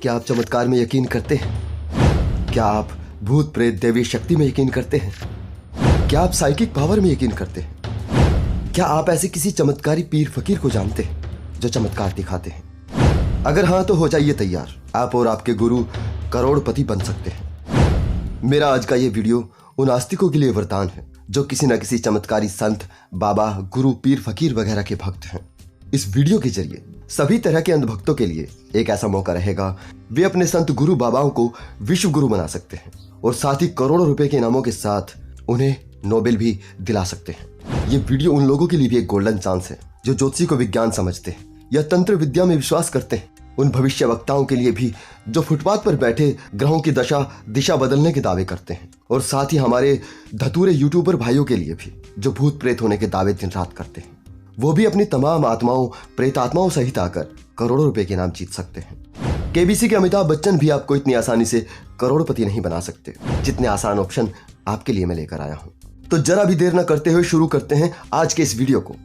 क्या आप चमत्कार में यकीन करते हैं? क्या आप भूत प्रेत दैवीय शक्ति में यकीन करते हैं? क्या आप साइकिक पावर में यकीन करते हैं? क्या आप ऐसे किसी चमत्कारी पीर फकीर को जानते हैं जो चमत्कार दिखाते हैं? अगर हाँ तो हो जाइए तैयार, आप और आपके गुरु करोड़पति बन सकते हैं। मेरा आज का ये वीडियो उन आस्तिकों के लिए वरदान है जो किसी न किसी चमत्कारी संत, बाबा, गुरु, पीर फकीर वगैरह के भक्त हैं। इस वीडियो के जरिए सभी तरह के अंधभक्तों के लिए एक ऐसा मौका रहेगा, वे अपने संत गुरु बाबाओं को विश्व गुरु बना सकते हैं और साथ ही करोड़ों रुपए के इनामों के साथ उन्हें नोबेल भी दिला सकते हैं। ये वीडियो उन लोगों के लिए भी एक गोल्डन चांस है जो ज्योतिषी को विज्ञान समझते हैं या तंत्र विद्या में विश्वास करते हैं, उन भविष्य वक्ताओं के लिए भी जो फुटपाथ पर बैठे ग्रहों की दिशा बदलने के दावे करते हैं, और साथ ही हमारे धतूरे यूट्यूबर भाइयों के लिए भी जो भूत प्रेत होने के दावे दिन रात करते हैं। वो भी अपनी तमाम आत्माओं, प्रेत आत्माओं सहित आकर करोड़ों रुपए के इनाम जीत सकते हैं। केबीसी के अमिताभ बच्चन भी आपको इतनी आसानी से करोड़पति नहीं बना सकते जितने आसान ऑप्शन आपके लिए मैं लेकर आया हूं। तो जरा भी देर न करते हुए शुरू करते हैं आज के इस वीडियो को।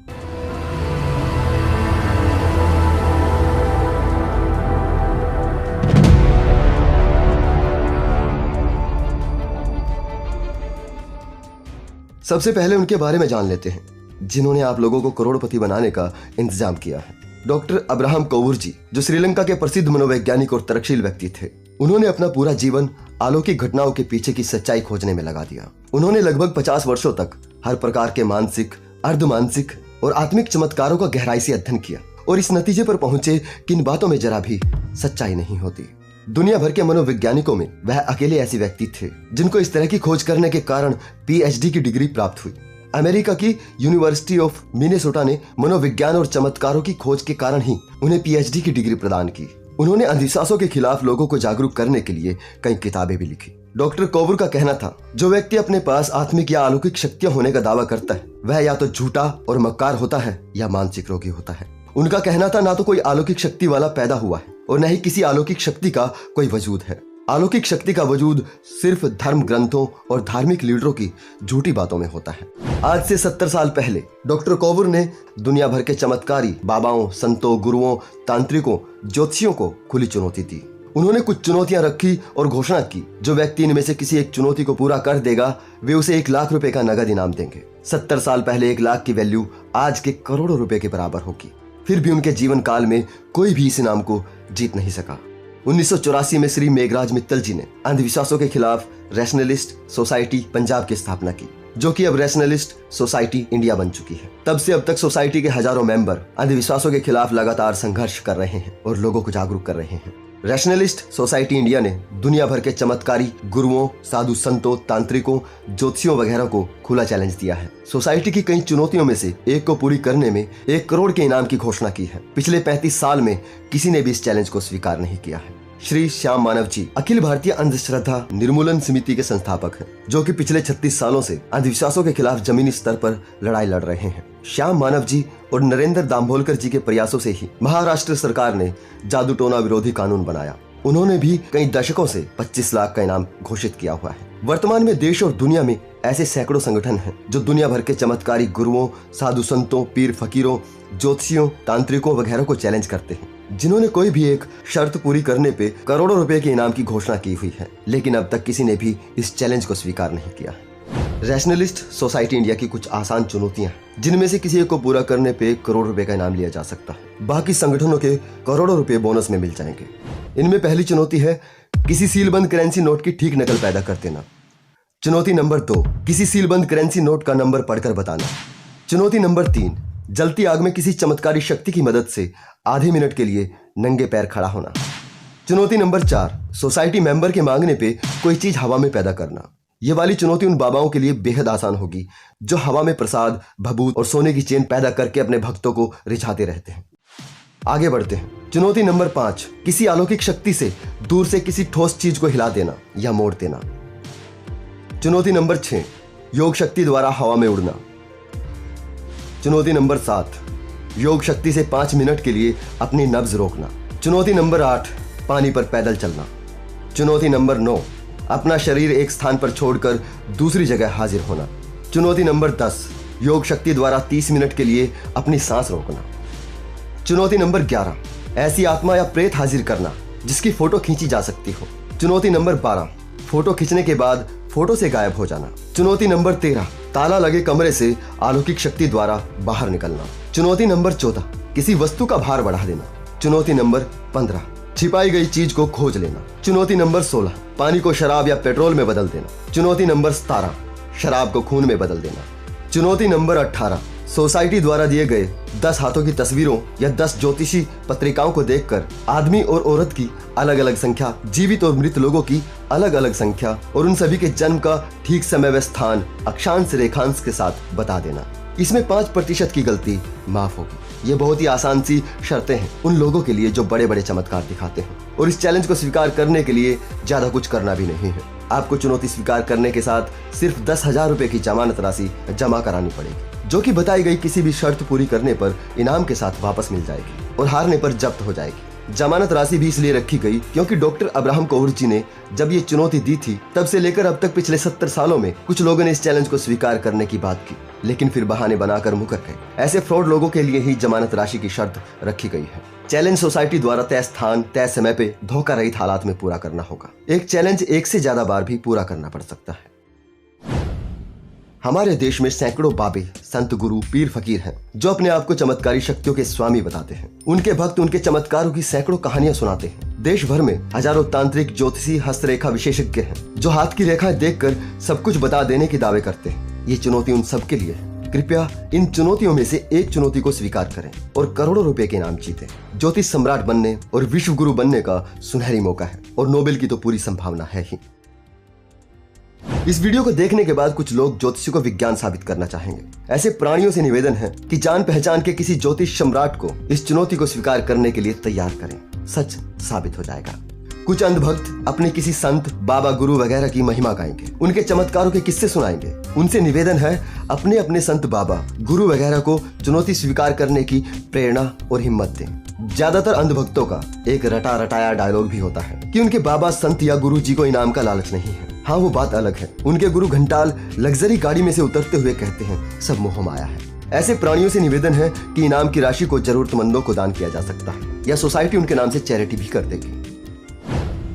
सबसे पहले उनके बारे में जान लेते हैं जिन्होंने आप लोगों को करोड़पति बनाने का इंतजाम किया है। डॉक्टर अब्राहम कोवुर जी, जो श्रीलंका के प्रसिद्ध मनोवैज्ञानिक और तर्कशील व्यक्ति थे, उन्होंने अपना पूरा जीवन अलौकिक घटनाओं के पीछे की सच्चाई खोजने में लगा दिया। उन्होंने लगभग 50 वर्षों तक हर प्रकार के मानसिक, अर्धमानसिक और आत्मिक चमत्कारों का गहराई से अध्ययन किया और इस नतीजे पर पहुंचे कि इन बातों में जरा भी सच्चाई नहीं होती। दुनिया भर के मनोवैज्ञानिकों में वह अकेले ऐसे व्यक्ति थे जिनको इस तरह की खोज करने के कारण PhD की डिग्री प्राप्त हुई। अमेरिका की यूनिवर्सिटी ऑफ मिनेसोटा ने मनोविज्ञान और चमत्कारों की खोज के कारण ही उन्हें PhD की डिग्री प्रदान की। उन्होंने अंधविश्वासों के खिलाफ लोगों को जागरूक करने के लिए कई किताबें भी लिखी। डॉक्टर कोवुर का कहना था, जो व्यक्ति अपने पास आत्मिक या अलौकिक शक्तियां होने का दावा करता है वह या तो झूठा और मक्कार होता है या मानसिक रोगी होता है। उनका कहना था, ना तो कोई अलौकिक शक्ति वाला पैदा हुआ है और न ही किसी अलौकिक शक्ति का कोई वजूद है। अलौकिक शक्ति का वजूद सिर्फ धर्म ग्रंथों और धार्मिक लीडरों की झूठी बातों में होता है। आज से 70 साल पहले डॉक्टर कोवुर ने दुनिया भर के चमत्कारी बाबाओं, संतों, गुरुओं, तांत्रिकों, ज्योतिषियों को खुली चुनौती दी। उन्होंने कुछ चुनौतियां रखी और घोषणा की, जो व्यक्ति इनमें से किसी एक चुनौती को पूरा कर देगा वे उसे 1 लाख रुपए का नगद इनाम देंगे। 70 साल पहले 1 लाख की वैल्यू आज के करोड़ों रुपए के बराबर होगी। फिर भी उनके जीवन काल में कोई भी इस इनाम को जीत नहीं सका। 1984 में श्री मेघराज मित्तल जी ने अंधविश्वासों के खिलाफ रैशनलिस्ट सोसाइटी पंजाब की स्थापना की, जो कि अब रैशनलिस्ट सोसाइटी इंडिया बन चुकी है। तब से अब तक सोसाइटी के हजारों मेंबर अंधविश्वासों के खिलाफ लगातार संघर्ष कर रहे हैं और लोगों को जागरूक कर रहे हैं। रैशनलिस्ट सोसाइटी इंडिया ने दुनिया भर के चमत्कारी गुरुओं, साधु संतों, तांत्रिकों, ज्योतिषियों वगैरह को खुला चैलेंज दिया है। सोसाइटी की कई चुनौतियों में से एक को पूरी करने में 1 करोड़ के इनाम की घोषणा की है। पिछले 35 साल में किसी ने भी इस चैलेंज को स्वीकार नहीं किया है। श्री श्याम मानव जी अखिल भारतीय अंधश्रद्धा निर्मूलन समिति के संस्थापक हैं, जो कि पिछले 36 सालों से अंधविश्वासों के खिलाफ जमीनी स्तर पर लड़ाई लड़ रहे हैं। श्याम मानव जी और नरेंद्र दामोलकर जी के प्रयासों से ही महाराष्ट्र सरकार ने जादू टोना विरोधी कानून बनाया। उन्होंने भी कई दशकों से 25 लाख का इनाम घोषित किया हुआ है। वर्तमान में देश और दुनिया में ऐसे सैकड़ों संगठन हैं जो दुनिया भर के चमत्कारी गुरुओं, साधु संतों, पीर फकीरों, ज्योतिषियों, तांत्रिकों वगैरह को चैलेंज करते हैं, जिन्होंने कोई भी एक शर्त पूरी करने पे करोड़ों रुपए के इनाम की घोषणा की हुई है, लेकिन अब तक किसी ने भी इस चैलेंज को स्वीकार नहीं किया है। रैशनलिस्ट सोसाइटी इंडिया की कुछ आसान चुनौतियां हैं, जिनमें से किसी एक को पूरा करने पे 1 करोड़ रुपए का इनाम लिया जा सकता है। बाकी संगठनों के करोड़ों रुपए बोनस में मिल जाएंगे। इनमें पहली चुनौती है किसी सीलबंद करेंसी नोट की ठीक नकल पैदा कर देना। चुनौती नंबर 2, किसी सीलबंद करेंसी नोट का नंबर पढ़कर बताना। चुनौती नंबर 3, जलती आग में किसी चमत्कारी शक्ति की मदद से आधे मिनट के लिए नंगे पैर खड़ा होना। चुनौती नंबर 4, सोसाइटी मेंबर के मांगने पे कोई चीज हवा में पैदा करना। ये वाली चुनौती उन बाबाओं के लिए बेहद आसान होगी जो हवा में प्रसाद, भभूत और सोने की चेन पैदा करके अपने भक्तों को रिझाते रहते हैं। आगे बढ़ते हैं। चुनौती नंबर 5, किसी अलौकिक शक्ति से दूर से किसी ठोस चीज को हिला देना या मोड़ देना। चुनौती नंबर 6, योग शक्ति द्वारा हवा में उड़ना। चुनौती नंबर 7, योग शक्ति से 5 मिनट के लिए अपनी नब्ज रोकना। चुनौती नंबर 8, पानी पर पैदल चलना। चुनौती नंबर 9, अपना शरीर एक स्थान पर छोड़कर दूसरी जगह हाजिर होना। चुनौती नंबर 10, योग शक्ति द्वारा 30 मिनट के लिए अपनी सांस रोकना। चुनौती नंबर 11, ऐसी आत्मा या प्रेत हाजिर करना जिसकी फोटो खींची जा सकती हो। चुनौती नंबर 12, फोटो खींचने के बाद फोटो से गायब हो जाना। चुनौती नंबर 13, ताला लगे कमरे से अलौकिक शक्ति द्वारा बाहर निकलना। चुनौती नंबर 14, किसी वस्तु का भार बढ़ा देना। चुनौती नंबर 15, छिपाई गई चीज को खोज लेना। चुनौती नंबर 16, पानी को शराब या पेट्रोल में बदल देना। चुनौती नंबर 17, शराब को खून में बदल देना। चुनौती नंबर 18, सोसाइटी द्वारा दिए गए 10 हाथों की तस्वीरों या 10 ज्योतिषी पत्रिकाओं को देखकर आदमी और औरत की अलग अलग संख्या, जीवित और मृत लोगों की अलग अलग संख्या और उन सभी के जन्म का ठीक समय व स्थान अक्षांश रेखांश के साथ बता देना। इसमें 5% की गलती माफ होगी। ये बहुत ही आसान सी शर्तें हैं उन लोगों के लिए जो बड़े बड़े चमत्कार दिखाते हैं, और इस चैलेंज को स्वीकार करने के लिए ज्यादा कुछ करना भी नहीं है। आपको चुनौती स्वीकार करने के साथ सिर्फ 10,000 रुपए की जमानत राशि जमा करानी पड़ेगी, जो कि बताई गई किसी भी शर्त पूरी करने पर इनाम के साथ वापस मिल जाएगी और हारने पर जब्त हो जाएगी। जमानत राशि भी इसलिए रखी गई क्योंकि डॉक्टर अब्राहम कौर जी ने जब ये चुनौती दी थी तब से लेकर अब तक पिछले 70 सालों में कुछ लोगों ने इस चैलेंज को स्वीकार करने की बात की, लेकिन फिर बहाने बनाकर मुकर गए। ऐसे फ्रॉड लोगों के लिए ही जमानत राशि की शर्त रखी गई है। चैलेंज सोसाइटी द्वारा तय स्थान, तय समय पे धोखा रहित हालात में पूरा करना होगा। एक चैलेंज एक से ज्यादा बार भी पूरा करना पड़ सकता है। हमारे देश में सैकड़ों बाबे, संत, गुरु, पीर, फकीर हैं जो अपने आप को चमत्कारी शक्तियों के स्वामी बताते हैं। उनके भक्त उनके चमत्कारों की सैकड़ों कहानियां सुनाते हैं। देश भर में हजारों तांत्रिक, ज्योतिषी, हस्तरेखा विशेषज्ञ हैं जो हाथ की रेखाएं देखकर सब कुछ बता देने के दावे करते हैं। ये चुनौती उन सबके लिए है। कृपया इन चुनौतियों में से एक चुनौती को स्वीकार करें और करोड़ों रुपए के इनाम जीतें। ज्योतिष सम्राट बनने और विश्व गुरु बनने का सुनहरी मौका है और नोबेल की तो पूरी संभावना है ही। इस वीडियो को देखने के बाद कुछ लोग ज्योतिषी को विज्ञान साबित करना चाहेंगे। ऐसे प्राणियों से निवेदन है कि जान पहचान के किसी ज्योतिष सम्राट को इस चुनौती को स्वीकार करने के लिए तैयार करें। सच साबित हो जाएगा। कुछ अंधभक्त अपने किसी संत, बाबा, गुरु वगैरह की महिमा गाएंगे, उनके चमत्कारों के किस्से सुनाएंगे। उनसे निवेदन है अपने अपने संत, बाबा, गुरु वगैरह को चुनौती स्वीकार करने की प्रेरणा और हिम्मत दें। ज्यादातर अंधभक्तों का एक रटा रटाया डायलॉग भी होता है कि उनके बाबा, संत या गुरु जी को इनाम का लालच नहीं है। हाँ, वो बात अलग है। उनके गुरु घंटाल लग्जरी गाड़ी में से उतरते हुए कहते हैं सब मोह माया है। ऐसे प्राणियों से निवेदन है कि इनाम की राशि को जरूरतमंदों को दान किया जा सकता है या सोसाइटी उनके नाम से चैरिटी भी कर देगी।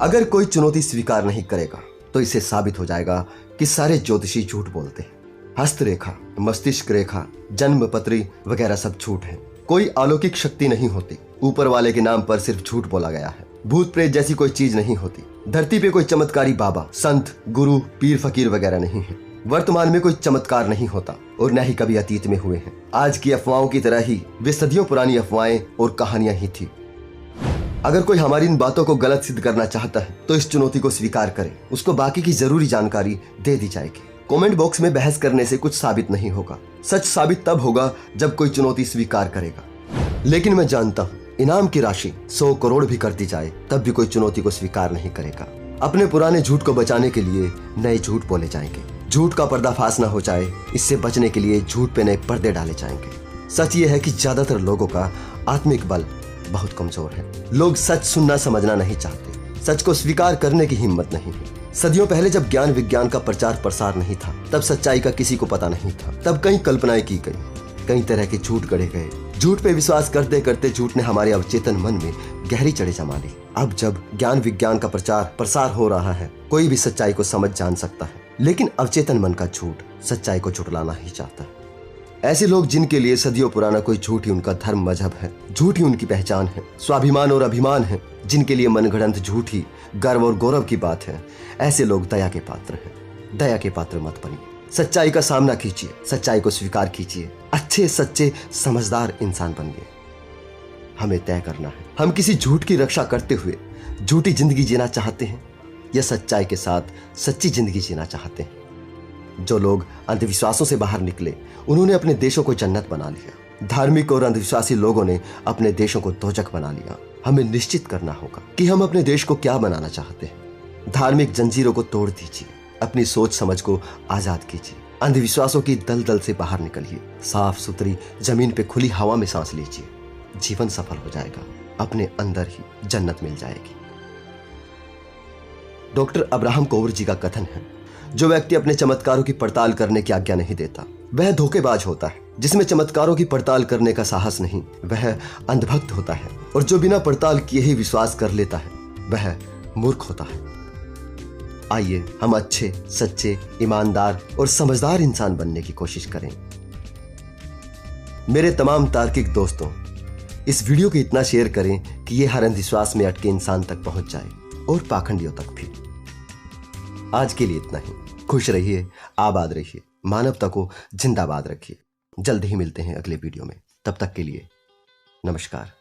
अगर कोई चुनौती स्वीकार नहीं करेगा तो इससे साबित हो जाएगा कि सारे ज्योतिषी झूठ बोलते हैं। हस्तरेखा, मस्तिष्क रेखा, जन्म पत्री वगैरह सब झूठ है। कोई अलौकिक शक्ति नहीं होती। ऊपर वाले के नाम पर सिर्फ झूठ बोला गया है। भूत प्रेत जैसी कोई चीज नहीं होती। धरती पे कोई चमत्कारी बाबा, संत, गुरु, पीर, फकीर वगैरह नहीं है। वर्तमान में कोई चमत्कार नहीं होता और न ही कभी अतीत में हुए हैं। आज की अफवाहों की तरह ही वे सदियों पुरानी अफवाहें और कहानियां ही थी। अगर कोई हमारी इन बातों को गलत सिद्ध करना चाहता है तो इस चुनौती को स्वीकार करे। उसको बाकी की जरूरी जानकारी दे दी जाएगी। कमेंट बॉक्स में बहस करने से कुछ साबित नहीं होगा। सच साबित तब होगा जब कोई चुनौती स्वीकार करेगा। लेकिन मैं जानता हूँ इनाम की राशि 100 करोड़ भी कर दी जाए तब भी कोई चुनौती को स्वीकार नहीं करेगा। अपने पुराने झूठ को बचाने के लिए नए झूठ बोले जाएंगे। झूठ का पर्दाफाश न हो जाए, इससे बचने के लिए झूठ पे नए पर्दे डाले जाएंगे। सच ये है कि ज्यादातर लोगों का आत्मिक बल बहुत कमजोर है। लोग सच सुनना समझना नहीं चाहते। सच को स्वीकार करने की हिम्मत नहीं है। सदियों पहले जब ज्ञान विज्ञान का प्रचार प्रसार नहीं था तब सच्चाई का किसी को पता नहीं था। तब कई कल्पनाएं की गई, कई तरह के झूठ गढ़े गए। झूठ पे विश्वास करते करते झूठ ने हमारे अवचेतन मन में गहरी जड़ें जमा ली। अब जब ज्ञान विज्ञान का प्रचार प्रसार हो रहा है, कोई भी सच्चाई को समझ जान सकता है, लेकिन अवचेतन मन का झूठ सच्चाई को झुठलाना ही चाहता है। ऐसे लोग जिनके लिए सदियों पुराना कोई झूठ ही उनका धर्म, मजहब है, झूठ ही उनकी पहचान है, स्वाभिमान और अभिमान है, जिनके लिए मनगढ़ंत झूठ ही गर्व और गौरव की बात है, ऐसे लोग दया के पात्र हैं। दया के पात्र मत बनिए। सच्चाई का सामना कीजिए, सच्चाई को स्वीकार कीजिए, अच्छे सच्चे समझदार इंसान बनिए। हमें तय करना है, हम किसी झूठ की रक्षा करते हुए झूठी जिंदगी जीना चाहते हैं या सच्चाई के साथ सच्ची जिंदगी जीना चाहते हैं। जो लोग अंधविश्वासों से बाहर निकले उन्होंने अपने देशों को जन्नत बना लिया। धार्मिक और अंधविश्वासी लोगों ने अपने देशों को दोजख बना लिया। हमें निश्चित करना होगा कि हम अपने देश को क्या बनाना चाहते हैं। धार्मिक जंजीरों को तोड़ दीजिए, अपनी सोच समझ को आजाद कीजिए, अंधविश्वासों की दलदल से बाहर निकलिए, साफ सुथरी जमीन पे खुली हवा में सांस लीजिए। जीवन सफल हो जाएगा, अपने अंदर ही जन्नत मिल जाएगी। डॉक्टर अब्राहम कौर जी का कथन है, जो व्यक्ति अपने चमत्कारों की पड़ताल करने की आज्ञा नहीं देता वह धोखेबाज होता है। जिसमें चमत्कारों की पड़ताल करने का साहस नहीं वह अंधभक्त होता है, और जो बिना पड़ताल किए ही विश्वास कर लेता है वह मूर्ख होता है। आइए हम अच्छे, सच्चे, ईमानदार और समझदार इंसान बनने की कोशिश करें। मेरे तमाम तार्किक दोस्तों, इस वीडियो को इतना शेयर करें कि यह हर अंधविश्वास में अटके इंसान तक पहुंच जाए और पाखंडियों तक भी। आज के लिए इतना ही। खुश रहिए, आबाद रहिए, मानवता को जिंदाबाद रखिए। जल्द ही मिलते हैं अगले वीडियो में। तब तक के लिए नमस्कार।